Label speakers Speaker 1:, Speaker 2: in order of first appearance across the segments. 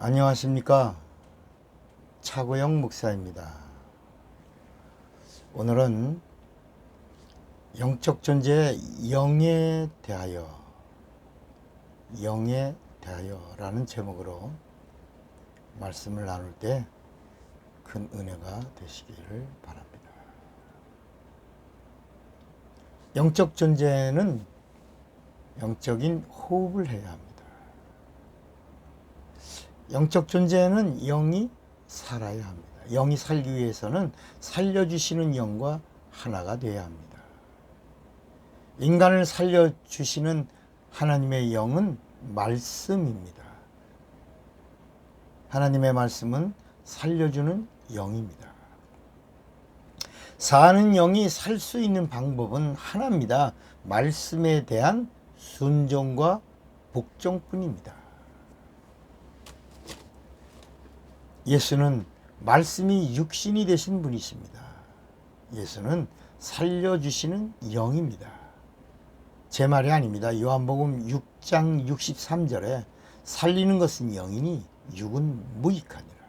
Speaker 1: 안녕하십니까. 차고영 목사입니다. 오늘은 영적 존재의 영에 대하여라는 제목으로 말씀을 나눌 때 큰 은혜가 되시기를 바랍니다. 영적 존재는 영적인 호흡을 해야 합니다. 영적 존재는 영이 살아야 합니다. 영이 살기 위해서는 살려주시는 영과 하나가 되어야 합니다. 인간을 살려주시는 하나님의 영은 말씀입니다. 하나님의 말씀은 살려주는 영입니다. 사는 영이 살 수 있는 방법은 하나입니다. 말씀에 대한 순종과 복종뿐입니다. 예수는 말씀이 육신이 되신 분이십니다. 예수는 살려주시는 영입니다. 제 말이 아닙니다. 요한복음 6장 63절에 살리는 것은 영이니 육은 무익하니라.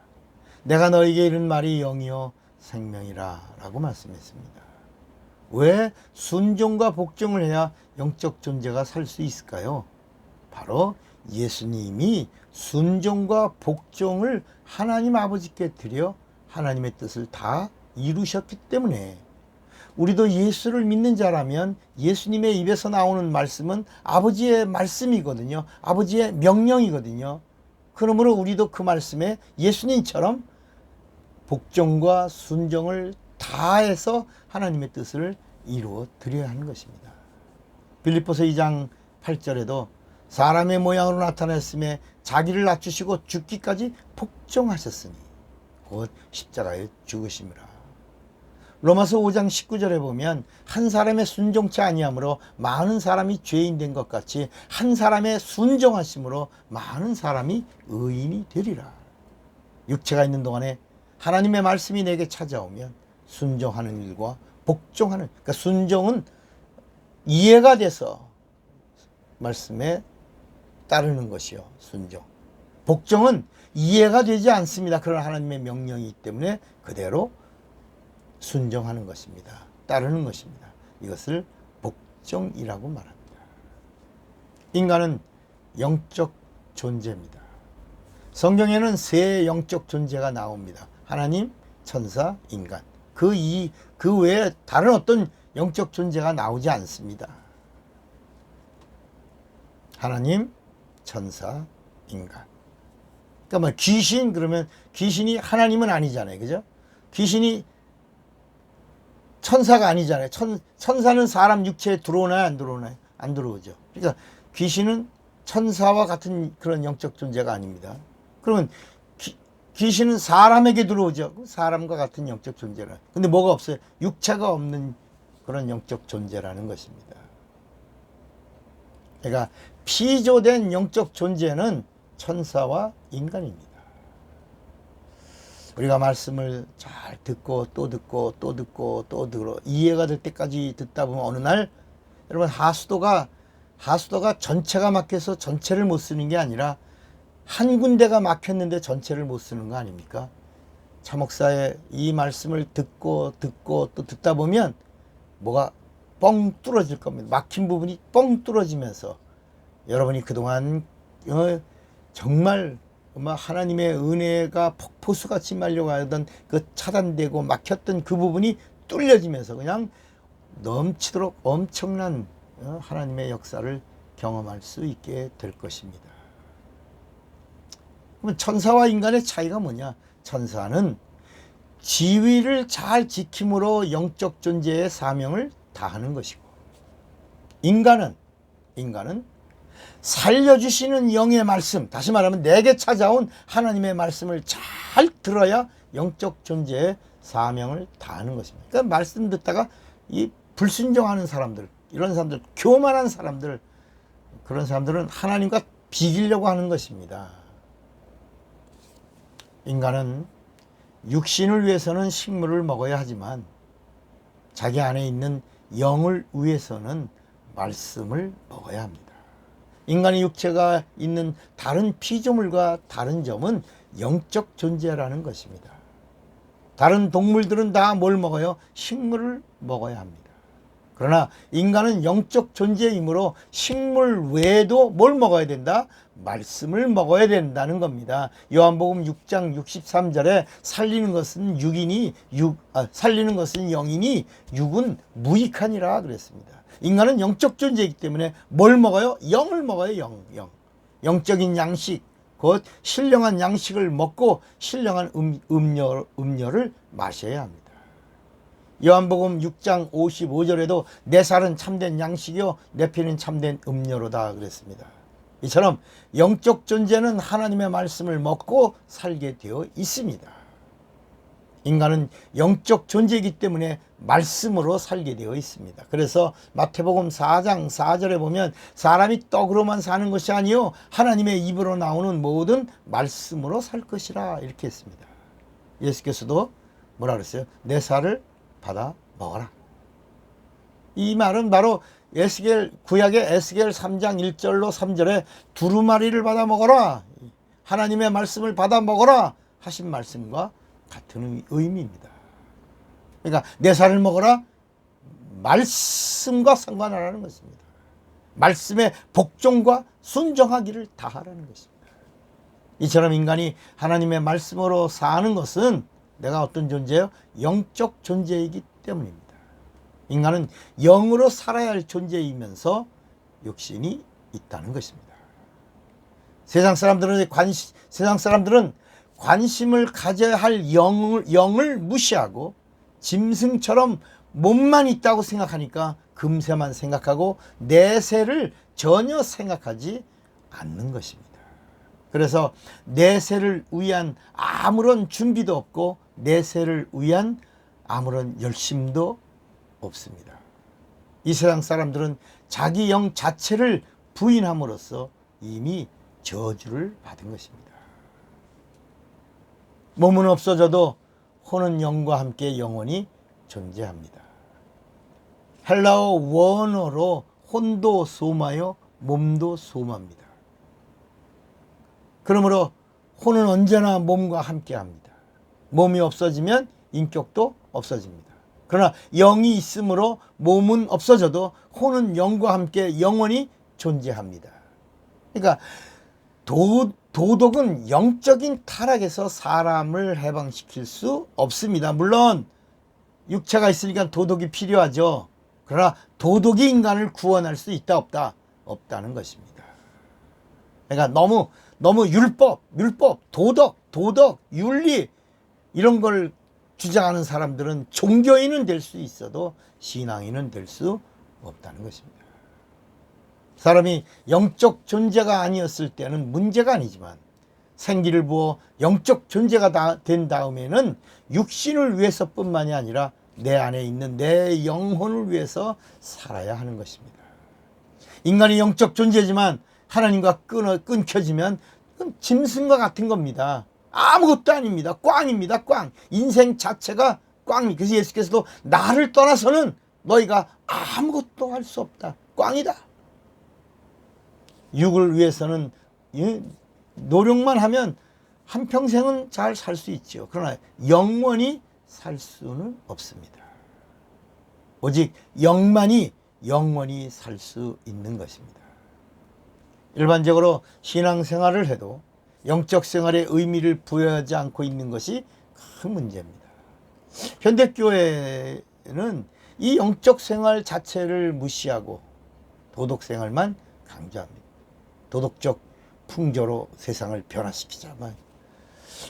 Speaker 1: 내가 너에게 이른 말이 영이요 생명이라 라고 말씀했습니다. 왜 순종과 복종을 해야 영적 존재가 살 수 있을까요? 바로 예수님이 순종과 복종을 하나님 아버지께 드려 하나님의 뜻을 다 이루셨기 때문에 우리도 예수를 믿는 자라면 예수님의 입에서 나오는 말씀은 아버지의 말씀이거든요. 아버지의 명령이거든요. 그러므로 우리도 그 말씀에 예수님처럼 복종과 순종을 다해서 하나님의 뜻을 이루어 드려야 하는 것입니다. 빌립보서 2장 8절에도 사람의 모양으로 나타났음에 자기를 낮추시고 죽기까지 복종하셨으니 곧 십자가에 죽으심이라. 로마서 5장 19절에 보면 한 사람의 순종치 아니함으로 많은 사람이 죄인 된 것 같이 한 사람의 순종하심으로 많은 사람이 의인이 되리라. 육체가 있는 동안에 하나님의 말씀이 내게 찾아오면 순종하는 일과 복종하는, 그러니까 순종은 이해가 돼서 말씀에 따르는 것이요, 순종. 복종은 이해가 되지 않습니다. 그런 하나님의 명령이기 때문에 그대로 순종하는 것입니다. 따르는 것입니다. 이것을 복종이라고 말합니다. 인간은 영적 존재입니다. 성경에는 세 영적 존재가 나옵니다. 하나님, 천사, 인간. 그 외에 다른 어떤 영적 존재가 나오지 않습니다. 하나님, 천사, 인간. 그러니까 뭐 귀신 그러면 귀신이 하나님은 아니잖아요. 그죠? 귀신이 천사가 아니잖아요. 천사는 사람 육체에 들어오나요? 안 들어오나요? 안 들어오죠. 그러니까 귀신은 천사와 같은 그런 영적 존재가 아닙니다. 그러면 귀신은 사람에게 들어오죠. 사람과 같은 영적 존재라. 근데 뭐가 없어요? 육체가 없는 그런 영적 존재라는 것입니다. 그러니까 피조된 영적 존재는 천사와 인간입니다. 우리가 말씀을 잘 듣고 또 듣고 또 듣고 또 들어 이해가 될 때까지 듣다 보면 어느 날 여러분 하수도가 전체가 막혀서 전체를 못 쓰는 게 아니라 한 군데가 막혔는데 전체를 못 쓰는 거 아닙니까? 차 목사의 이 말씀을 듣고 또 듣다 보면 뭐가 뻥 뚫어질 겁니다. 막힌 부분이 뻥 뚫어지면서 여러분이 그동안 정말 하나님의 은혜가 폭포수같이 말려가던 그 차단되고 막혔던 그 부분이 뚫려지면서 그냥 넘치도록 엄청난 하나님의 역사를 경험할 수 있게 될 것입니다. 그럼 천사와 인간의 차이가 뭐냐? 천사는 지위를 잘 지킴으로 영적 존재의 사명을 다하는 것이고, 인간은 살려주시는 영의 말씀, 다시 말하면 내게 찾아온 하나님의 말씀을 잘 들어야 영적 존재의 사명을 다하는 것입니다. 그러니까 말씀 듣다가 이 불순종하는 사람들, 이런 사람들, 교만한 사람들, 그런 사람들은 하나님과 비기려고 하는 것입니다. 인간은 육신을 위해서는 식물을 먹어야 하지만 자기 안에 있는 영을 위해서는 말씀을 먹어야 합니다. 인간의 육체가 있는 다른 피조물과 다른 점은 영적 존재라는 것입니다. 다른 동물들은 다 뭘 먹어요? 식물을 먹어야 합니다. 그러나 인간은 영적 존재이므로 식물 외에도 뭘 먹어야 된다? 말씀을 먹어야 된다는 겁니다. 요한복음 6장 63절에 살리는 것은 살리는 것은 영이니 육은 무익하니라 그랬습니다. 인간은 영적 존재이기 때문에 뭘 먹어요? 영을 먹어요. 영적인 양식, 곧 신령한 양식을 먹고 신령한 음료를 마셔야 합니다. 요한복음 6장 55절에도 내 살은 참된 양식이요 내 피는 참된 음료로다 그랬습니다. 이처럼 영적 존재는 하나님의 말씀을 먹고 살게 되어 있습니다. 인간은 영적 존재이기 때문에 말씀으로 살게 되어 있습니다. 그래서 마태복음 4장 4절에 보면 사람이 떡으로만 사는 것이 아니요 하나님의 입으로 나오는 모든 말씀으로 살 것이라 이렇게 했습니다. 예수께서도 뭐라 그랬어요? 내 살을 받아 먹어라. 이 말은 바로 구약의 에스겔 3장 1절로 3절에 두루마리를 받아 먹어라, 하나님의 말씀을 받아 먹어라 하신 말씀과 같은 의미입니다. 그러니까 내 살을 먹어라, 말씀과 상관하라는 것입니다. 말씀의 복종과 순종하기를 다하라는 것입니다. 이처럼 인간이 하나님의 말씀으로 사는 것은 내가 어떤 존재예요? 영적 존재이기 때문입니다. 인간은 영으로 살아야 할 존재이면서 육신이 있다는 것입니다. 세상 사람들은 관심을 가져야 할 영을 무시하고 짐승처럼 몸만 있다고 생각하니까 금세만 생각하고 내세를 전혀 생각하지 않는 것입니다. 그래서 내세를 위한 아무런 준비도 없고 내세를 위한 아무런 열심도 없습니다. 이 세상 사람들은 자기 영 자체를 부인함으로써 이미 저주를 받은 것입니다. 몸은 없어져도 혼은 영과 함께 영원히 존재합니다. 헬라어 원어로 혼도 소마요 몸도 소마입니다. 그러므로 혼은 언제나 몸과 함께 합니다. 몸이 없어지면 인격도 없어집니다. 그러나 영이 있으므로 몸은 없어져도 혼은 영과 함께 영원히 존재합니다. 그러니까 도덕은 영적인 타락에서 사람을 해방시킬 수 없습니다. 물론 육체가 있으니까 도덕이 필요하죠. 그러나 도덕이 인간을 구원할 수 있다 없다? 없다는 것입니다. 그러니까 너무 율법, 도덕, 윤리 이런 걸 주장하는 사람들은 종교인은 될 수 있어도 신앙인은 될 수 없다는 것입니다. 사람이 영적 존재가 아니었을 때는 문제가 아니지만 생기를 부어 영적 존재가 된 다음에는 육신을 위해서뿐만이 아니라 내 안에 있는 내 영혼을 위해서 살아야 하는 것입니다. 인간이 영적 존재지만 하나님과 끊겨지면 그건 짐승과 같은 겁니다. 아무것도 아닙니다. 꽝입니다. 꽝. 인생 자체가 꽝입니다. 그래서 예수께서도 나를 떠나서는 너희가 아무것도 할 수 없다. 꽝이다. 육을 위해서는 노력만 하면 한평생은 잘 살 수 있죠. 그러나 영원히 살 수는 없습니다. 오직 영만이 영원히 살 수 있는 것입니다. 일반적으로 신앙생활을 해도 영적 생활에 의미를 부여하지 않고 있는 것이 큰 문제입니다. 현대교회는 이 영적 생활 자체를 무시하고 도덕 생활만 강조합니다. 도덕적 풍조로 세상을 변화시키자만.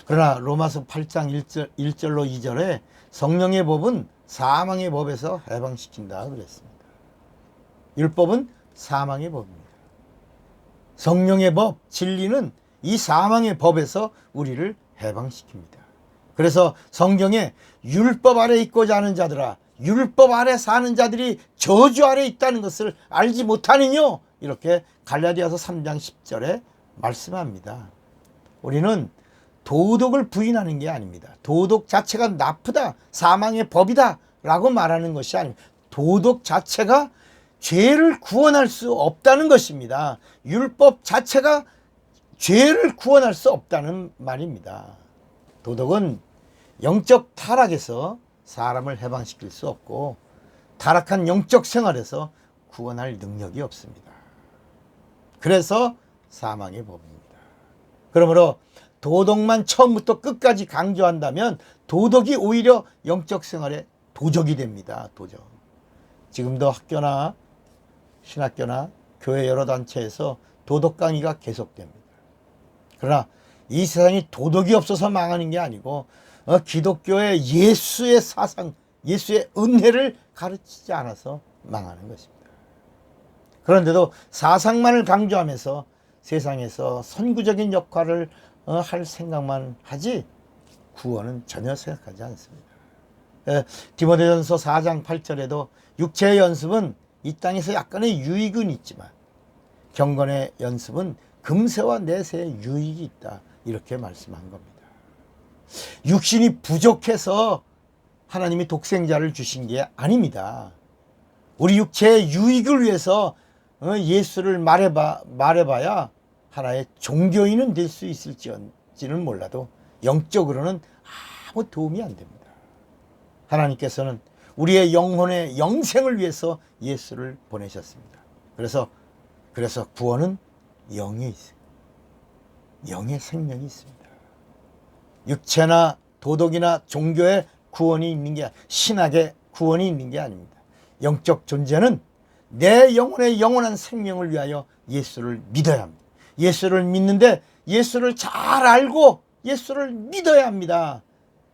Speaker 1: 그러나 로마서 8장 1절로 2절에 성령의 법은 사망의 법에서 해방시킨다 그랬습니다. 율법은 사망의 법입니다. 성령의 법, 진리는 이 사망의 법에서 우리를 해방시킵니다. 그래서 성경에 율법 아래 있고자 하는 자들아, 율법 아래 사는 자들이 저주 아래 있다는 것을 알지 못하느뇨, 이렇게 갈라디아서 3장 10절에 말씀합니다. 우리는 도덕을 부인하는 게 아닙니다. 도덕 자체가 나쁘다, 사망의 법이다 라고 말하는 것이 아닙니다. 도덕 자체가 죄를 구원할 수 없다는 것입니다. 율법 자체가 죄를 구원할 수 없다는 말입니다. 도덕은 영적 타락에서 사람을 해방시킬 수 없고 타락한 영적 생활에서 구원할 능력이 없습니다. 그래서 사망의 법입니다. 그러므로 도덕만 처음부터 끝까지 강조한다면 도덕이 오히려 영적 생활의 도적이 됩니다. 도적. 지금도 학교나 신학교나 교회 여러 단체에서 도덕 강의가 계속됩니다. 그러나 이 세상이 도덕이 없어서 망하는 게 아니고 기독교의 예수의 사상, 예수의 은혜를 가르치지 않아서 망하는 것입니다. 그런데도 사상만을 강조하면서 세상에서 선구적인 역할을 할 생각만 하지 구원은 전혀 생각하지 않습니다. 디모데전서 4장 8절에도 육체의 연습은 이 땅에서 약간의 유익은 있지만 경건의 연습은 금세와 내세의 유익이 있다. 이렇게 말씀한 겁니다. 육신이 부족해서 하나님이 독생자를 주신 게 아닙니다. 우리 육체의 유익을 위해서 예수를 말해봐야 하나의 종교인은 될 수 있을지는 몰라도 영적으로는 아무 도움이 안 됩니다. 하나님께서는 우리의 영혼의 영생을 위해서 예수를 보내셨습니다. 그래서 구원은 영에 있어요. 영의 생명이 있습니다. 육체나 도덕이나 종교의 구원이 있는 게, 신학의 구원이 있는 게 아닙니다. 영적 존재는 내 영혼의 영원한 생명을 위하여 예수를 믿어야 합니다. 예수를 믿는데 예수를 잘 알고 예수를 믿어야 합니다.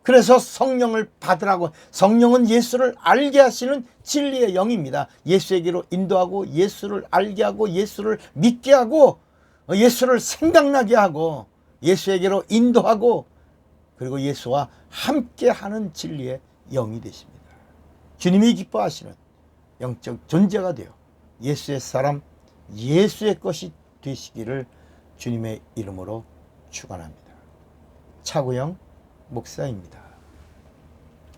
Speaker 1: 그래서 성령을 받으라고. 성령은 예수를 알게 하시는 진리의 영입니다. 예수에게로 인도하고 예수를 알게 하고 예수를 믿게 하고 예수를 생각나게 하고 예수에게로 인도하고 그리고 예수와 함께하는 진리의 영이 되십니다. 주님이 기뻐하시는 영적 존재가 되어 예수의 사람, 예수의 것이 되시기를 주님의 이름으로 축원합니다. 차구영 목사입니다.